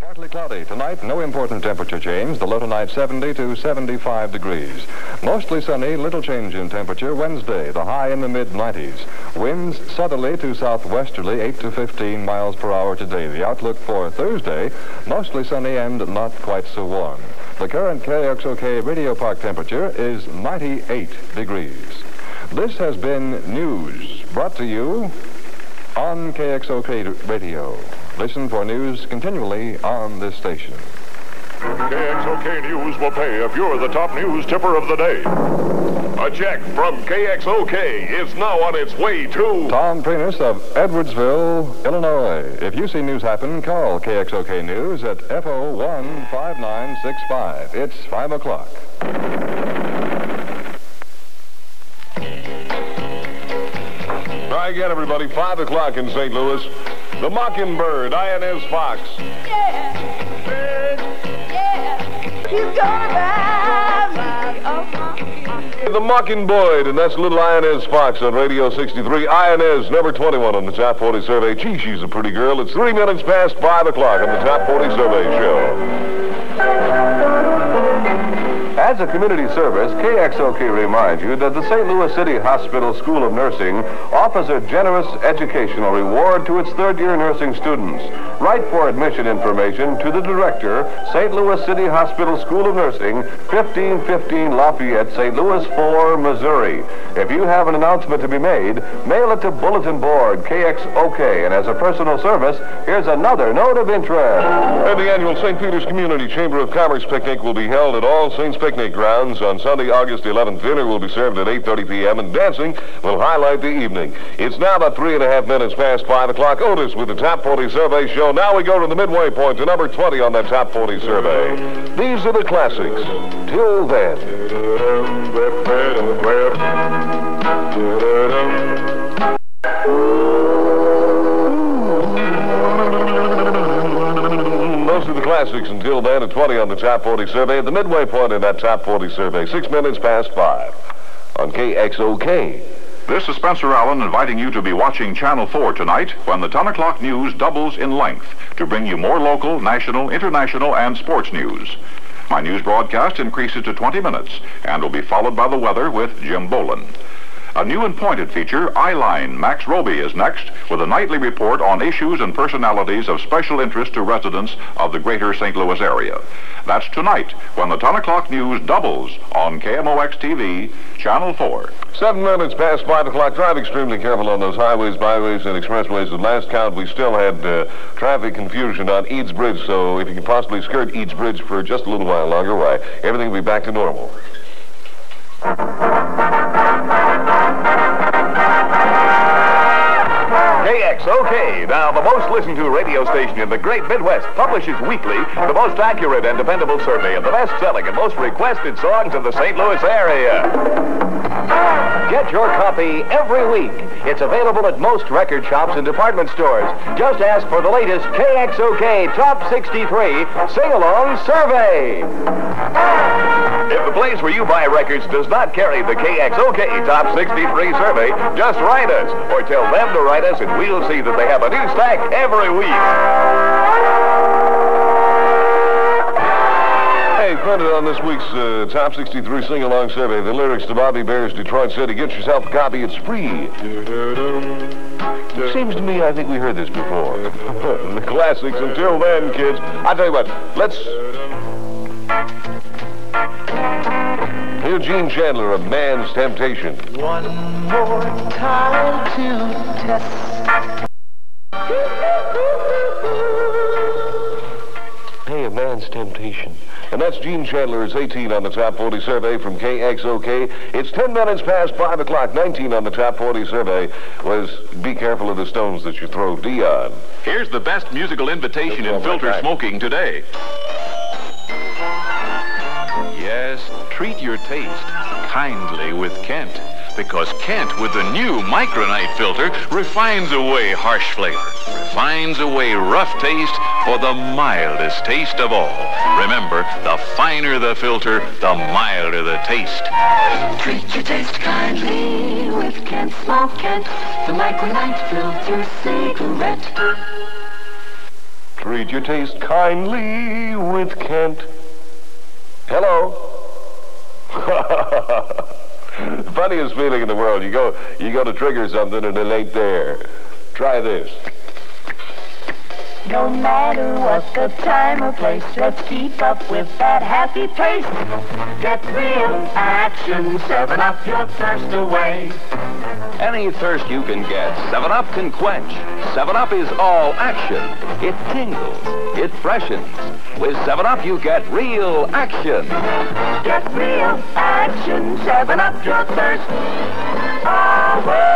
Partly cloudy tonight, no important temperature change. The low tonight 70 to 75 degrees. Mostly sunny, little change in temperature. Wednesday, the high in the mid-90s. Winds southerly to southwesterly, 8 to 15 miles per hour today. The outlook for Thursday, mostly sunny and not quite so warm. The current KXOK Radio Park temperature is 98 degrees. This has been news brought to you on KXOK Radio. Listen for news continually on this station. KXOK News will pay if you're the top news tipper of the day. A check from KXOK is now on its way to Tom Primus of Edwardsville, Illinois. If you see news happen, call KXOK News at FO15965. It's 5 o'clock. Try again, everybody. 5 o'clock in St. Louis. The Mockingbird, INS Fox. Yeah, bird, yeah, he's gonna buy me. The Mockingbird, and that's little INS Fox on Radio 63. INS, number 21 on the Top 40 Survey. Gee, she's a pretty girl. It's 3 minutes past 5 o'clock on the Top 40 Survey show. As a community service, KXOK reminds you that the St. Louis City Hospital School of Nursing offers a generous educational reward to its third-year nursing students. Write for admission information to the director, St. Louis City Hospital School of Nursing, 1515 Lafayette, St. Louis 4, Missouri. If you have an announcement to be made, mail it to Bulletin Board, KXOK. And as a personal service, here's another note of interest. And the annual St. Peter's Community Chamber of Commerce picnic will be held at All Saints Picnic Grounds on Sunday, August 11th. Dinner will be served at 8:30 p.m. and dancing will highlight the evening. It's now about 3.5 minutes past 5 o'clock. Otis with the Top 40 Survey show. Now we go to the midway point to number 20 on that Top 40 Survey. These are the classics. Till then. Those are the classics until then at 20 on the Top 40 Survey. At the midway point in that Top 40 Survey, 6 minutes past 5 on KXOK. This is Spencer Allen inviting you to be watching Channel 4 tonight when the 10 o'clock news doubles in length to bring you more local, national, international, and sports news. My news broadcast increases to 20 minutes and will be followed by the weather with Jim Boland. A new and pointed feature, Eyeline. Max Roby is next with a nightly report on issues and personalities of special interest to residents of the greater St. Louis area. That's tonight when the 10 o'clock news doubles on KMOX TV, Channel 4. 7 minutes past 5 o'clock. Drive extremely careful on those highways, byways, and expressways. At last count, we still had traffic confusion on Eads Bridge, so if you can possibly skirt Eads Bridge for just a little while longer, why, everything will be back to normal. KXOK, now the most listened to radio station in the great Midwest, publishes weekly the most accurate and dependable survey of the best-selling and most requested songs in the St. Louis area. Get your copy every week. It's available at most record shops and department stores. Just ask for the latest KXOK Top 63 Sing-Along Survey. If the place where you buy records does not carry the KXOK Top 63 Survey, just write us or tell them to write us and we'll see that they have a new stack every week. Hey, printed on this week's Top 63 Sing-Along Survey, the lyrics to Bobby Bear's Detroit City. Get yourself a copy, it's free. Seems to me I think we heard this before. The classics. Until then, kids, I'll tell you what, let's hear Gene Chandler of Man's Temptation. One more time to test. Hey, A Man's Temptation. And that's Gene Chandler. It's 18 on the Top 40 Survey from KXOK. It's 10 minutes past 5 o'clock. 19 on the Top 40 Survey was be careful of the stones that you throw. Dion. Here's the best musical invitation in filter smoking today. Yes, treat your taste kindly with Kent. Because Kent, with the new Micronite filter, refines away harsh flavor, refines away rough taste for the mildest taste of all. Remember, the finer the filter, the milder the taste. Treat your taste kindly with Kent. Smoke Kent, the Micronite filter cigarette. Treat your taste kindly with Kent. Hello. Funniest feeling in the world. You go to trigger something and it ain't there. Try this. No matter what the time or place, let's keep up with that happy pace. Get real action, 7-Up your thirst away. Any thirst you can get, 7-Up can quench. 7-Up is all action. It tingles. It freshens. With 7-Up, you get real action. Get real action, 7-Up your thirst away.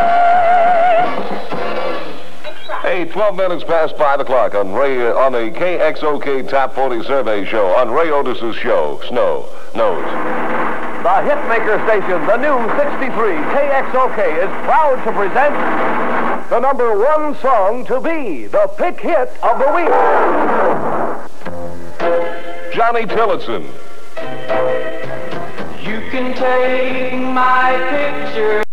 Hey, 12 minutes past 5 o'clock on the KXOK Top 40 Survey Show on Ray Otis's show, Snow Knows. The hitmaker station, the new 63 KXOK, is proud to present the #1 song to be the pick hit of the week. Johnny Tillotson. You can take my picture.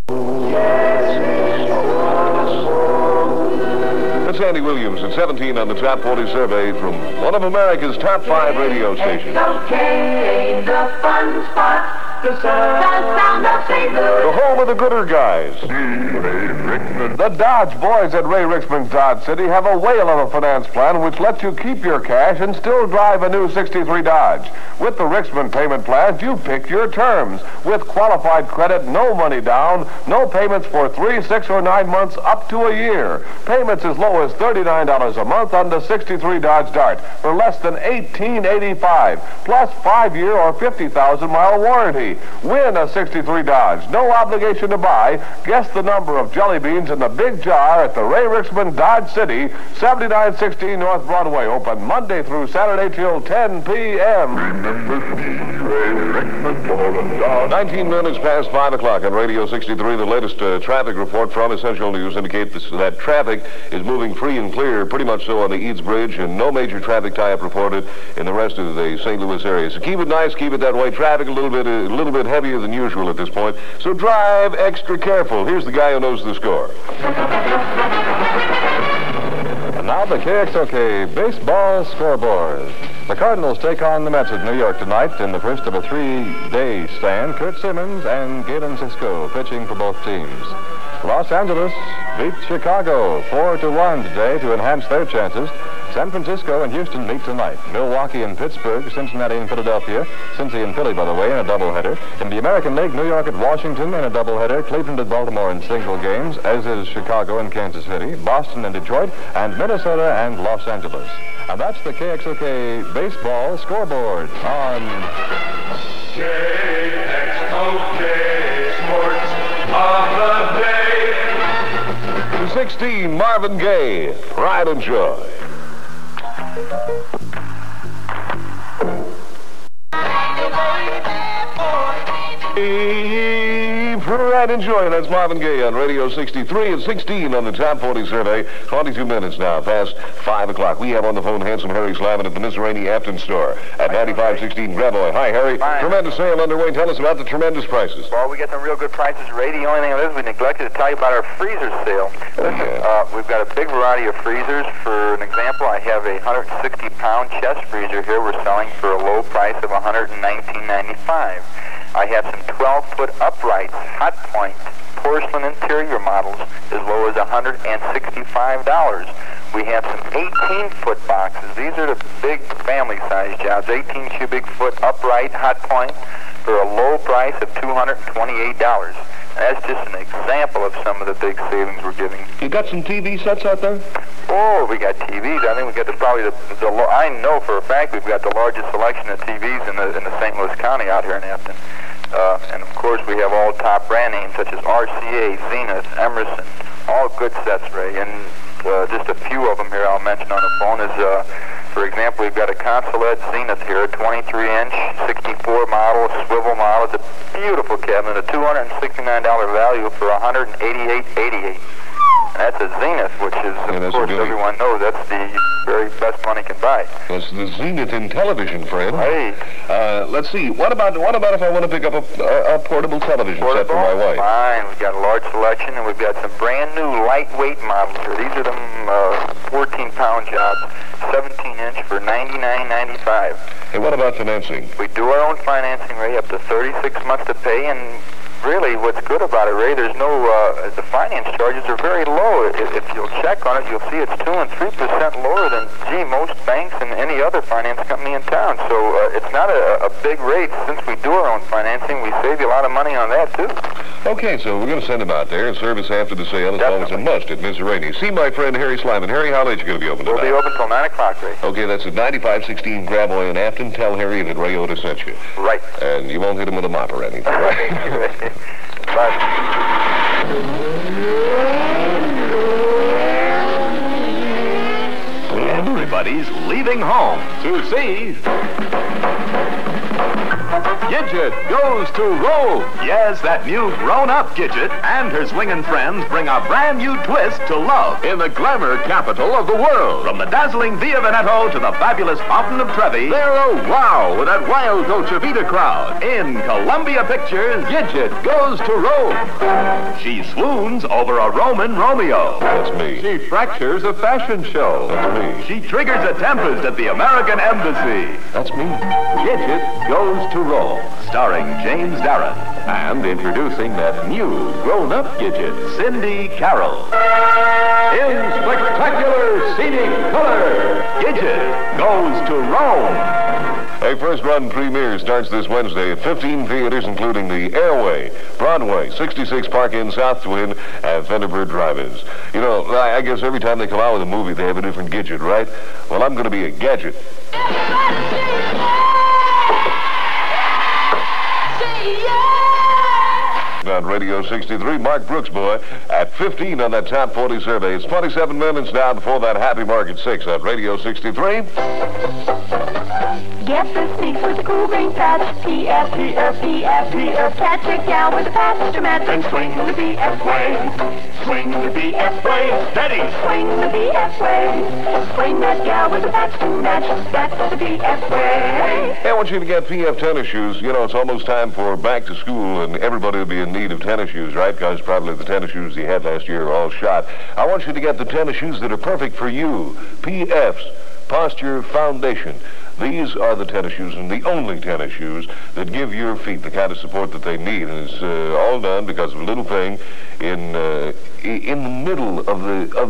That's Andy Williams at 17 on the Top 40 Survey from one of America's top 5 radio stations. Okay, the fun spot. The sound of St. Louis. The home of the gooder guys. The Dodge boys at Ray Ricksman's Dodge City have a whale of a finance plan which lets you keep your cash and still drive a new 63 Dodge. With the Ricksman payment plans, you pick your terms. With qualified credit, no money down, no payments for 3, 6, or 9 months, up to a year. Payments as low as $39 a month on the 63 Dodge Dart for less than $18.85, plus 5-year or 50,000-mile warranty. Win a 63 Dodge. No obligation to buy. Guess the number of jelly beans in the big jar at the Ray Ricksman Dodge City, 7916 North Broadway. Open Monday through Saturday till 10 p.m. Remember me, Ray Ricksman, for a Dodge. 19 minutes past 5 o'clock on Radio 63. The latest traffic report from Essential News indicates that traffic is moving free and clear, pretty much so on the Eads Bridge, and no major traffic tie-up reported in the rest of the St. Louis area. So keep it nice, keep it that way. Traffic a little bit heavier than usual at this point, so drive extra careful. Here's the guy who knows the score. And now the KXOK Baseball Scoreboard. The Cardinals take on the Mets of New York tonight in the first of a 3-day stand. Kurt Simmons and Galen Cisco pitching for both teams. Los Angeles beats Chicago 4-1 today to enhance their chances. San Francisco and Houston meet tonight. Milwaukee and Pittsburgh, Cincinnati and Philadelphia, Cincy and Philly, by the way, in a doubleheader. In the American League, New York at Washington in a doubleheader. Cleveland at Baltimore in single games, as is Chicago and Kansas City, Boston and Detroit, and Minnesota and Los Angeles. And that's the KXOK Baseball Scoreboard on KXOK Sports of the Day. 16, Marvin Gaye, Pride and Joy. Pride and Joy, that's Marvin Gaye on Radio 63 and 16 on the Top 40 Survey. 22 minutes now past 5 o'clock. We have on the phone handsome Harry Slavin at the mizaraney Afton store at 9516 Gravois. Hi, Harry. Fine. Tremendous sale underway. Tell us about the tremendous prices. Well, we get some real good prices, Ray. The only thing is we neglected to tell you about our freezer sale. We've got a big variety of freezers. For an example, I have a 160-pound chest freezer here we're selling for a low price of $119.95. I have some 12-foot uprights, hot point, porcelain interior models as low as $165. We have some 18-foot boxes. These are the big family-size jobs, 18 cubic foot upright hot point for a low price of $228. That's just an example of some of the big savings we're giving. You got some TV sets out there? Oh, we got TVs. I think we got I know for a fact we've got the largest selection of TVs in the St. Louis County out here in Afton. And of course we have all top brand names such as RCA, Zenith, Emerson, all good sets, Ray. And just a few of them here I'll mention on the phone is, for example, we've got a Consulate Zenith here, a 23-inch, 64 model, swivel model. It's a beautiful cabinet, a $269 value for $188.88. And that's a Zenith, which is, of course, everyone knows that's the very best money can buy. That's the Zenith in television, Fred. Right. Let's see. What about if I want to pick up a portable television set for my wife? Fine. We've got a large selection, and we've got some brand new lightweight models here. These are them 14-pound jobs, 17-inch for $99.95. Hey, what about financing? We do our own financing, Ray, up to 36 months to pay, and really what's good about it, Ray, there's no, the finance charges are very low. If you'll check on it, you'll see it's 2 and 3% lower than, most banks and any other finance company in town. So it's not a big rate. Since we do our own financing, we save you a lot of money on that, too. Okay, so we're going to send them out there and service after the sale. It's always a must at Mizaraney. See my friend Harry Slyman. Harry, how late are you going to be open tonight? We'll be open till 9 o'clock, Ray. Okay, that's at 9516 Gravois in Afton. Tell Harry that Ray Otis sent you. Right. And you won't hit him with a mop or anything, right? Everybody's leaving home to see Gidget Goes to Rome. Yes, that new grown-up Gidget and her swinging friends bring a brand new twist to love in the glamour capital of the world. From the dazzling Via Veneto to the fabulous Fountain of Trevi, they're a wow with that wild Dolce Vita crowd. In Columbia Pictures, Gidget Goes to Rome. She swoons over a Roman Romeo. That's me. She fractures a fashion show. That's me. She triggers a tempest at the American Embassy. That's me. Gidget Goes to Rome, starring James Darren, and introducing that new grown-up Gidget, Cindy Carroll. In spectacular scenic color, Gidget Goes to Rome. A first-run premiere starts this Wednesday at 15 theaters, including the Airway, Broadway, 66 Park Inn, South Twin, and Thunderbird Drive-Ins. You know, I guess every time they come out with a movie, they have a different Gidget, right? Well, I'm going to be a gadget. On Radio 63, Mark Brooks, boy, at 15 on that Top 40 survey. It's 27 minutes now before that Happy Mark at 6 at Radio 63. Get the sneaks with the cool green patch. PF, PF, PF, PF. Catch a gal with a passenger match and swing the BF way. Swing the BF way. Steady. Swing the BF way. Swing that gal with a passenger match. That's the BF way. Hey, I want you to get PF tennis shoes. You know, it's almost time for back to school, and everybody will be in need of tennis shoes, right? Because probably the tennis shoes you had last year are all shot. I want you to get the tennis shoes that are perfect for you. PF's Posture Foundation. These are the tennis shoes, and the only tennis shoes that give your feet the kind of support that they need. And it's all done because of a little thing in the middle of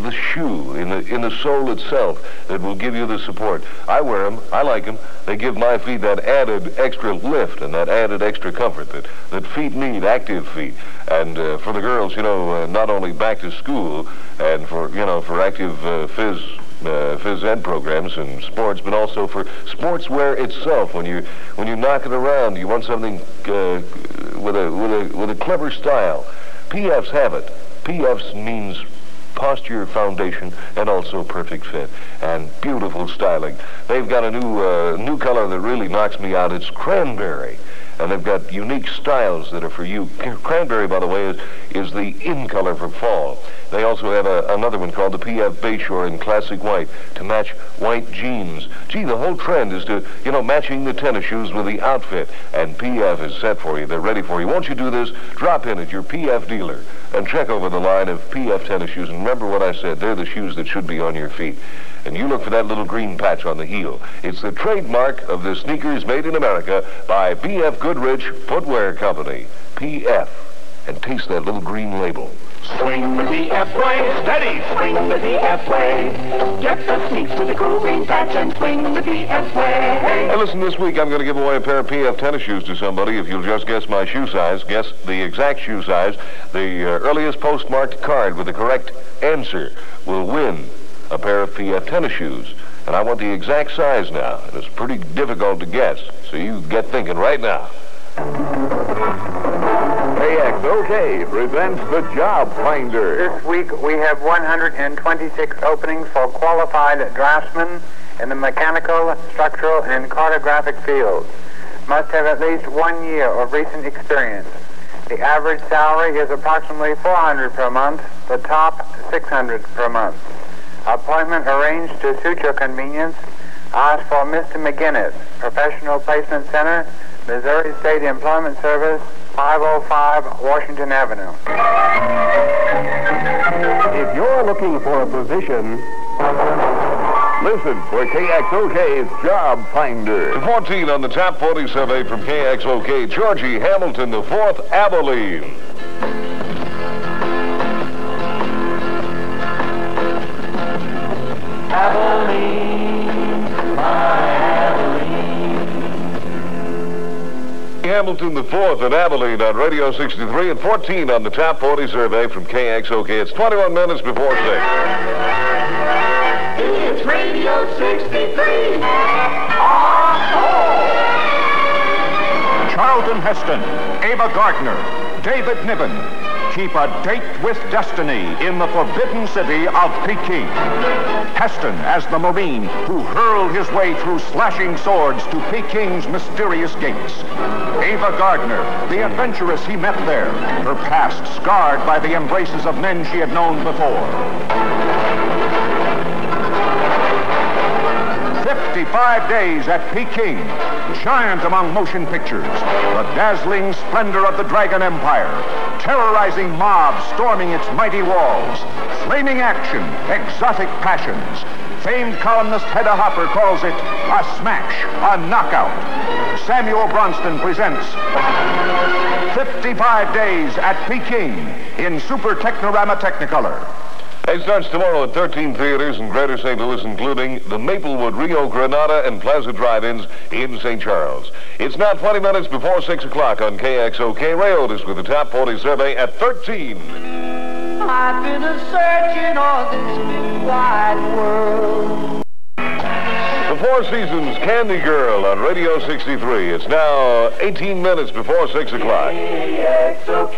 the shoe, in the sole itself, that will give you the support. I wear them. I like them. They give my feet that added extra lift and that added extra comfort that feet need, active feet. And for the girls, you know, not only back to school and for active phys ed programs and sports, but also for sportswear itself. When you knock it around, you want something with a clever style. PFs have it. PFs means Posture Foundation and also perfect fit and beautiful styling. They've got a new color that really knocks me out. It's cranberry. And they've got unique styles that are for you. Cranberry, by the way, is the in color for fall. They also have another one called the PF Bayshore in classic white to match white jeans. Gee, the whole trend is to, matching the tennis shoes with the outfit. And PF is set for you. They're ready for you. Won't you do this? Drop in at your PF dealer and check over the line of PF tennis shoes. And remember what I said. They're the shoes that should be on your feet. And you look for that little green patch on the heel. It's the trademark of the sneakers made in America by B.F. Goodrich Footwear Company. PF. And taste that little green label. Swing the BF way, steady, swing the BF way. Get the sneaks with the cool green patch and swing the BF way. Hey, listen, this week I'm going to give away a pair of PF tennis shoes to somebody. If you'll just guess my shoe size, guess the exact shoe size, the earliest postmarked card with the correct answer will win a pair of PF tennis shoes. And I want the exact size now. And it's pretty difficult to guess, so you get thinking right now. KXOK presents the Job Finder. This week we have 126 openings for qualified draftsmen in the mechanical, structural, and cartographic fields. Must have at least 1 year of recent experience. The average salary is approximately $400 per month, the top $600 per month. Appointment arranged to suit your convenience. Ask for Mr. McGinnis, Professional Placement Center, Missouri State Employment Service, 505 Washington Avenue. If you're looking for a position, Listen for KXOK's Job Finder. 14 on the top 40 survey from KXOK. Georgie Hamilton, the 4th, Abilene. Abilene, my Abilene. Hamilton, the 4th at Abilene on Radio 63 and 14 on the top 40 survey from KXOK. It's 21 minutes before 6. It's Radio 63. Charlton Heston, Ava Gardner, David Niven keep a date with destiny in the forbidden city of Peking. Heston as the Marine who hurled his way through slashing swords to Peking's mysterious gates. Ava Gardner, the adventuress he met there, her past scarred by the embraces of men she had known before. 55 days at Peking, giant among motion pictures, the dazzling splendor of the Dragon Empire, terrorizing mobs storming its mighty walls, flaming action, exotic passions. Famed columnist Hedda Hopper calls it a smash, a knockout. Samuel Bronston presents 55 Days at Peking in Super Technorama Technicolor. It starts tomorrow at 13 theaters in Greater St. Louis, including the Maplewood, Rio Granada, and Plaza Drive-Ins in St. Charles. It's now 20 minutes before 6 o'clock on KXOK. Ray Otis with the top 40 survey at 13. I've been a-searching on this new wide world. The Four Seasons Candy Girl on Radio 63. It's now 18 minutes before 6 o'clock. KXOK,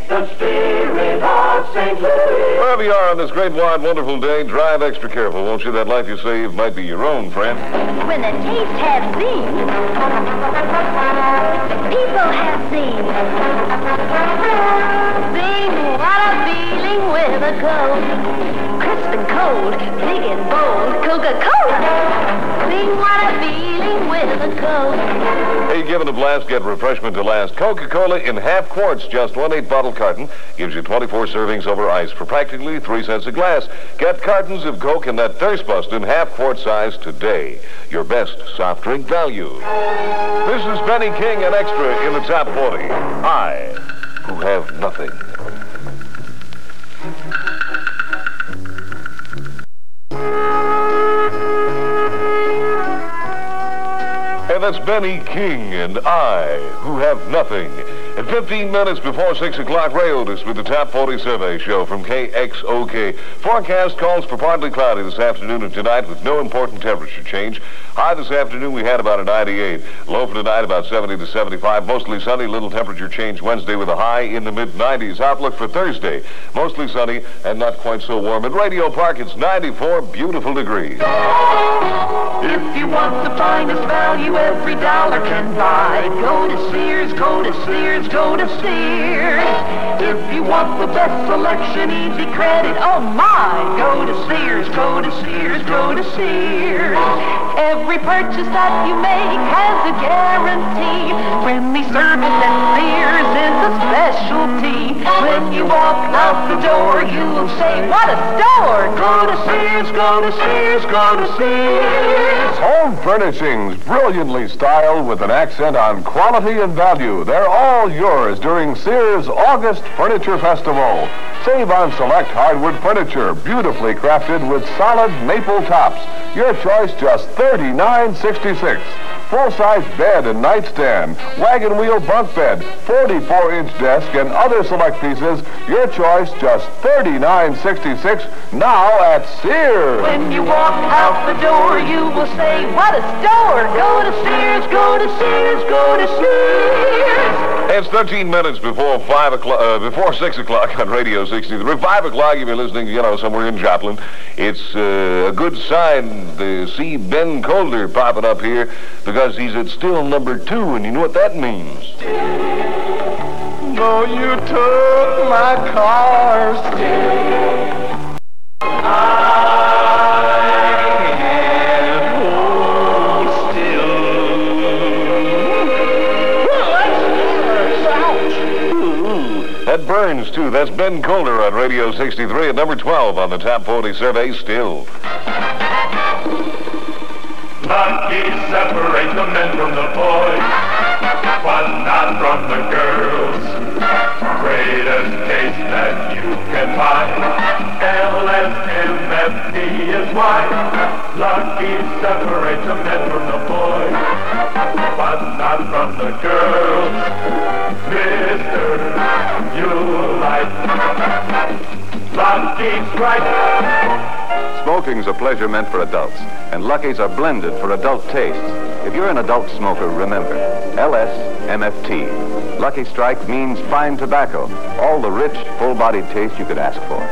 the spirit of St. Louis. Wherever you are on this great, wide, wonderful day, drive extra careful, won't you? That life you save might be your own, friend. When the taste has seen, people have seen. Sing what a feeling with a cold, crisp and cold, big and bold, Coca-Cola. Sing what a feeling with a cold. Hey, give it a blast, get refreshment to last. Coca-Cola in half quarts, just 1 8-bottle carton. Gives you 24 servings over ice for practically 3 cents a glass. Get cartons of Coke in that thirst-busting half-quart size today. Your best soft drink value. This is Benny King and Extra in the top 40. I, who have nothing. And that's Benny King and I, who have nothing. At 15 minutes before 6 o'clock, Ray Otis with the Top 40 Survey Show from KXOK. Forecast calls for partly cloudy this afternoon and tonight with no important temperature change. High this afternoon, we had about a 98. Low for tonight, about 70 to 75. Mostly sunny, little temperature change Wednesday with a high in the mid-90s. Outlook for Thursday, mostly sunny and not quite so warm. At Radio Park, it's 94 beautiful degrees. If you want the finest value every dollar can buy, go to Sears, go to Sears, go to Sears. If you want the best selection, easy credit, oh my, go to Sears, go to Sears, go to Sears. Every purchase that you make has a guarantee. Friendly service at Sears is a specialty. When you walk out the door, you'll say, what a store! Go to Sears, go to Sears, go to Sears. Home furnishings, brilliantly styled with an accent on quality and value. They're all yours during Sears August Furniture Festival. Save on select hardwood furniture, beautifully crafted with solid maple tops. Your choice just $39.66. Full-size bed and nightstand, wagon wheel bunk bed, 44-inch desk, and other select pieces. Your choice just $39.66 now at Sears. When you walk out the door, you will say, what a store! Go to Sears, go to Sears, go to Sears. It's 13 minutes before 5 o'clock, before 6 o'clock on Radio 63. 5 o'clock, if you're listening, somewhere in Joplin. It's a good sign to see Ben Colder popping up here because he's at still number 2, and you know what that means. No, you took my car still. That burn turns, too. That's Ben Calder on Radio 63 at number 12 on the Top 40 survey still. Lucky separate the men from the boys, but not from the girls. Greatest taste that you can buy. LSMFT is why. Lucky separate the men from the boys, but not from the girls. Mister, you like Lucky Strike. Smoking's a pleasure meant for adults, and Lucky's are blended for adult tastes. If you're an adult smoker, remember, LSMFT. Lucky Strike means fine tobacco, all the rich, full-bodied taste you could ask for.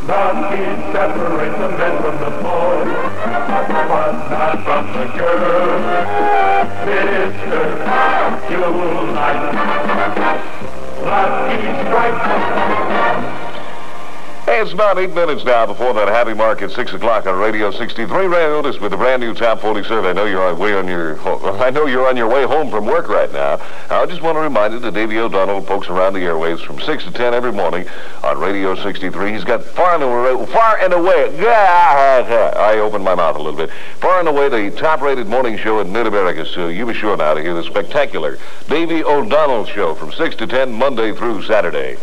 Lucky separate the men from the boys, but not from the girls. Mister, you like Lucky Strike. Hey, it's about 8 minutes now before that happy mark at 6 o'clock on Radio 63. Ray Otis with the brand new Top 40 survey. I know you're on your way home from work right now. I just want to remind you that Davey O'Donnell pokes around the airwaves from 6 to 10 every morning on Radio 63. He's got far and away. I opened my mouth a little bit. Far and away the top-rated morning show in Mid-America. So you be sure now to hear the spectacular Davey O'Donnell show from 6 to 10 Monday through Saturday.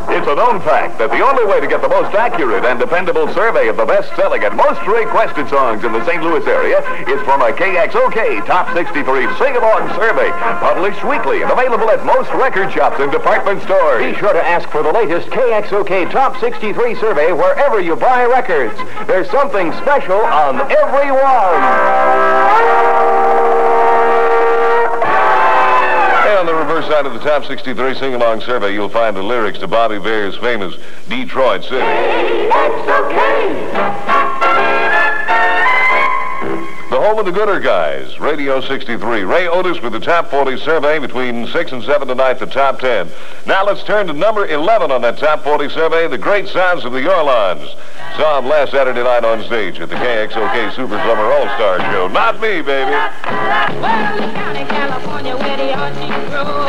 It's a known fact that the only way to get the most accurate and dependable survey of the best-selling and most requested songs in the St. Louis area is from a KXOK Top 63 Sing-Along survey, published weekly and available at most record shops and department stores. Be sure to ask for the latest KXOK Top 63 survey wherever you buy records. There's something special on every one. On the reverse side of the Top 63 Sing-Along survey, you'll find the lyrics to Bobby Bear's famous Detroit City. The home of the gooder guys, Radio 63. Ray Otis with the Top 40 survey between 6 and 7 tonight, the Top 10. Now let's turn to number 11 on that Top 40 survey, the great sounds of the Orlons. Saw him last Saturday night on stage at the KXOK Super Summer All-Star Show. Not me, baby. County, California, where the orchids grow.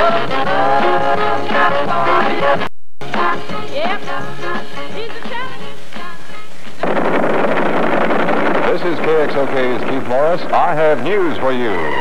Yep. This is KXOK's Keith Morris. I have news for you. Havana,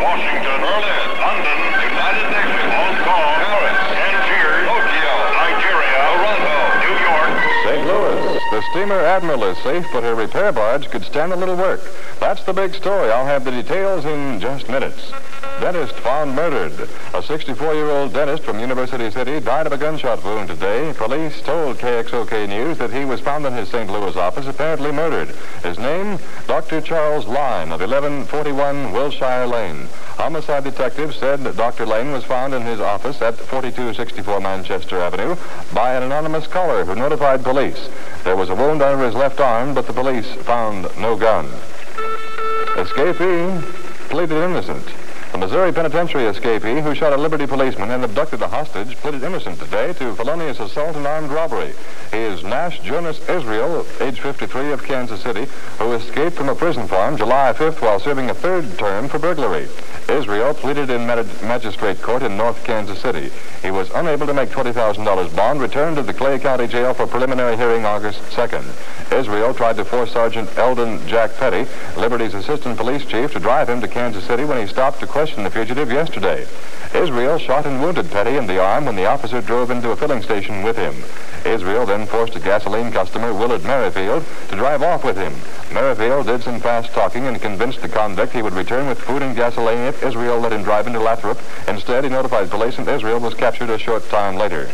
Washington, Berlin, London, United Nations, Hong Kong, Paris, Tangier, Tokyo, Nigeria, Toronto, New York, St. Louis. The steamer Admiral is safe, but her repair barge could stand a little work. That's the big story. I'll have the details in just minutes. Dentist found murdered. A 64-year-old dentist from University City died of a gunshot wound today. Police told KXOK News that he was found in his St. Louis office, apparently murdered. His name, Dr. Charles Line of 1141 Wilshire Lane. Homicide detectives said that Dr. Lane was found in his office at 4264 Manchester Avenue by an anonymous caller who notified police. There was a wound under his left arm, but the police found no gun. Escapee pleaded innocent. The Missouri Penitentiary escapee who shot a Liberty policeman and abducted a hostage pleaded innocent today to felonious assault and armed robbery. He is Nash Jonas Israel, age 53, of Kansas City, who escaped from a prison farm July 5th while serving a third term for burglary. Israel pleaded in magistrate court in North Kansas City. He was unable to make $20,000 bond, returned to the Clay County Jail for preliminary hearing August 2nd. Israel tried to force Sergeant Eldon Jack Petty, Liberty's assistant police chief, to drive him to Kansas City when he stopped to question the fugitive yesterday. Israel shot and wounded Petty in the arm when the officer drove into a filling station with him. Israel then forced a gasoline customer, Willard Merrifield, to drive off with him. Merrifield did some fast talking and convinced the convict he would return with food and gasoline if Israel let him drive into Lathrop. Instead, he notified police and Israel was captured a short time later.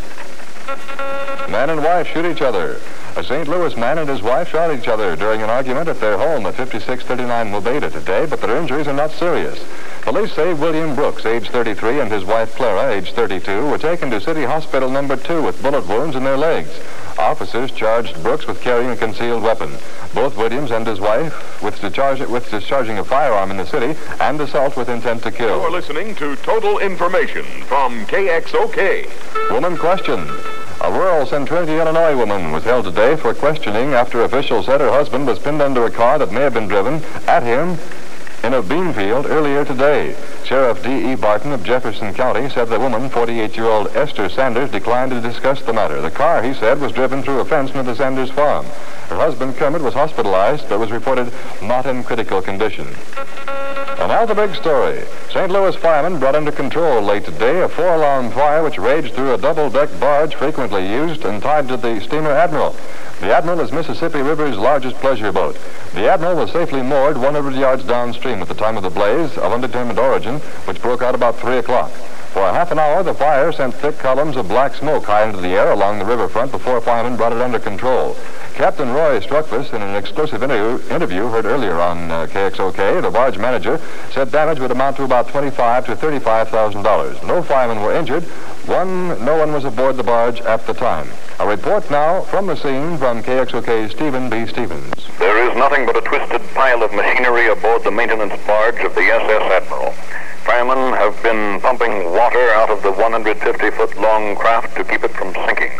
Man and wife shoot each other. A St. Louis man and his wife shot each other during an argument at their home at 5639 Mobeda today, but their injuries are not serious. Police say William Brooks, age 33, and his wife Clara, age 32, were taken to City Hospital No. 2 with bullet wounds in their legs. Officers charged Brooks with carrying a concealed weapon. Both Williams and his wife with discharging a firearm in the city and assault with intent to kill. You're listening to Total Information from KXOK. Woman questioned. A rural Centralia, Illinois woman was held today for questioning after officials said her husband was pinned under a car that may have been driven at him in a bean field earlier today. Sheriff D.E. Barton of Jefferson County said the woman, 48-year-old Esther Sanders, declined to discuss the matter. The car, he said, was driven through a fence near the Sanders farm. Her husband, Kermit, was hospitalized but was reported not in critical condition. And now the big story. St. Louis firemen brought under control late today a 4-alarm fire which raged through a double-deck barge frequently used and tied to the steamer Admiral. The Admiral is Mississippi River's largest pleasure boat. The Admiral was safely moored 100 yards downstream at the time of the blaze of undetermined origin, which broke out about 3 o'clock. For a half an hour, the fire sent thick columns of black smoke high into the air along the riverfront before firemen brought it under control. Captain Roy Struckfuss, in an exclusive interview heard earlier on KXOK, the barge manager, said damage would amount to about $25,000 to $35,000. No firemen were injured. No one was aboard the barge at the time. A report now from the scene from KXOK's Stephen B. Stevens. There is nothing but a twisted pile of machinery aboard the maintenance barge of the SS Admiral. Firemen have been pumping water out of the 150-foot-long craft to keep it from sinking.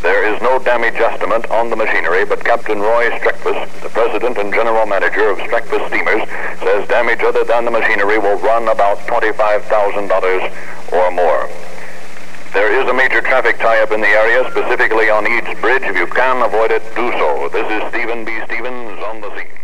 There is no damage estimate on the machinery, but Captain Roy Struckfuss, the president and general manager of Struckfuss Steamers, says damage other than the machinery will run about $25,000 or more. There is a major traffic tie-up in the area, specifically on Eads Bridge. If you can avoid it, do so. This is Stephen B. Stevens on the scene.